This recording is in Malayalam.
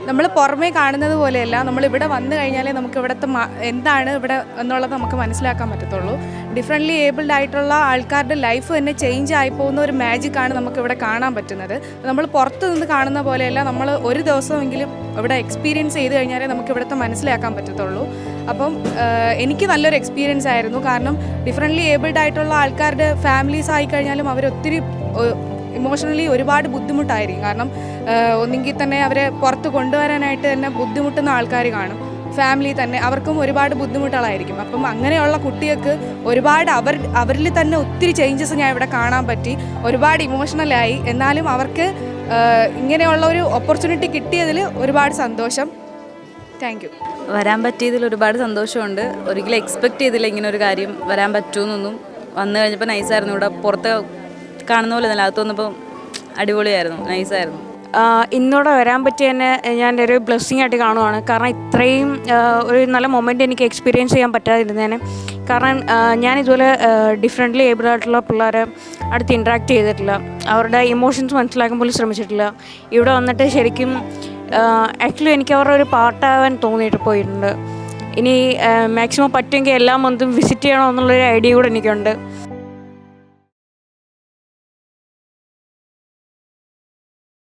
നമ്മൾ പുറമേ കാണുന്നത് പോലെയല്ല, നമ്മളിവിടെ വന്നു കഴിഞ്ഞാലേ നമുക്ക് ഇവിടുത്തെ എന്താണ് ഇവിടെ എന്നുള്ളത് നമുക്ക് മനസ്സിലാക്കാൻ പറ്റത്തുള്ളൂ. ഡിഫറെൻ്റ്ലി ഏബിൾഡ് ആയിട്ടുള്ള ആൾക്കാരുടെ ലൈഫ് തന്നെ ചേഞ്ച് ആയി പോകുന്ന ഒരു മാജിക്കാണ് നമുക്കിവിടെ കാണാൻ പറ്റുന്നത്. നമ്മൾ പുറത്ത് നിന്ന് കാണുന്ന പോലെയല്ല, നമ്മൾ ഒരു ദിവസമെങ്കിലും ഇവിടെ എക്സ്പീരിയൻസ് ചെയ്ത് കഴിഞ്ഞാലേ നമുക്ക് ഇവിടുത്തെ മനസ്സിലാക്കാൻ പറ്റത്തുള്ളൂ. അപ്പം എനിക്ക് നല്ലൊരു എക്സ്പീരിയൻസ് ആയിരുന്നു. കാരണം ഡിഫറെൻ്റ്ലി ഏബിൾഡ് ആയിട്ടുള്ള ആൾക്കാരുടെ ഫാമിലീസ് ആയിക്കഴിഞ്ഞാലും അവരൊത്തിരി ഇമോഷണലി ഒരുപാട് ബുദ്ധിമുട്ടായിരിക്കും. കാരണം ഒന്നെങ്കിൽ തന്നെ അവരെ പുറത്ത് കൊണ്ടുവരാനായിട്ട് തന്നെ ബുദ്ധിമുട്ടുന്ന ആൾക്കാർ കാണും. ഫാമിലി തന്നെ അവർക്കും ഒരുപാട് ബുദ്ധിമുട്ടുകളായിരിക്കും. അപ്പം അങ്ങനെയുള്ള കുട്ടികൾക്ക് ഒരുപാട് അവരിൽ തന്നെ ഒത്തിരി ചേഞ്ചസ് ഞാൻ ഇവിടെ കാണാൻ പറ്റി. ഒരുപാട് ഇമോഷണലായി. എന്നാലും അവർക്ക് ഇങ്ങനെയുള്ള ഒരു ഓപ്പർച്യൂണിറ്റി കിട്ടിയതിൽ ഒരുപാട് സന്തോഷം. Thank you. വരാൻ പറ്റിയതിൽ ഒരുപാട് സന്തോഷമുണ്ട്. ഒരിക്കലും എക്സ്പെക്റ്റ് ചെയ്തില്ല ഇങ്ങനെ ഒരു കാര്യം വരാൻ പറ്റുമെന്നൊന്നും. വന്നു കഴിഞ്ഞപ്പോൾ നൈസായിരുന്നു. ഇവിടെ പുറത്ത് കാണുന്ന പോലെ നല്ല, അകത്ത് വന്നപ്പോൾ അടിപൊളിയായിരുന്നു, നൈസായിരുന്നു. ഇന്നിവിടെ വരാൻ പറ്റിയ തന്നെ ഞാനൊരു ബ്ലെസ്സിങ് ആയിട്ട് കാണുവാണ്. കാരണം ഇത്രയും ഒരു നല്ല മൊമെൻ്റ് എനിക്ക് എക്സ്പീരിയൻസ് ചെയ്യാൻ പറ്റാതിരുന്നേനെ. കാരണം ഞാനിതുപോലെ ഡിഫറെൻ്റ്ലി ഏബിൾ ആയിട്ടുള്ള പിള്ളേരെ അടുത്ത് ഇൻട്രാക്ട് ചെയ്തിട്ടില്ല. അവരുടെ ഇമോഷൻസ് മനസ്സിലാക്കാൻ പോലും ശ്രമിച്ചിട്ടില്ല. ഇവിടെ വന്നിട്ട് ശരിക്കും ആക്ച്വലി എനിക്ക് അവരുടെ ഒരു പാർട്ടാവാൻ തോന്നിയിട്ട് പോയിട്ടുണ്ട്. ഇനി മാക്സിമം പറ്റുമെങ്കിൽ എല്ലാ മന്തും വിസിറ്റ് ചെയ്യണമെന്നുള്ളൊരു ഐഡിയ കൂടെ എനിക്കുണ്ട്.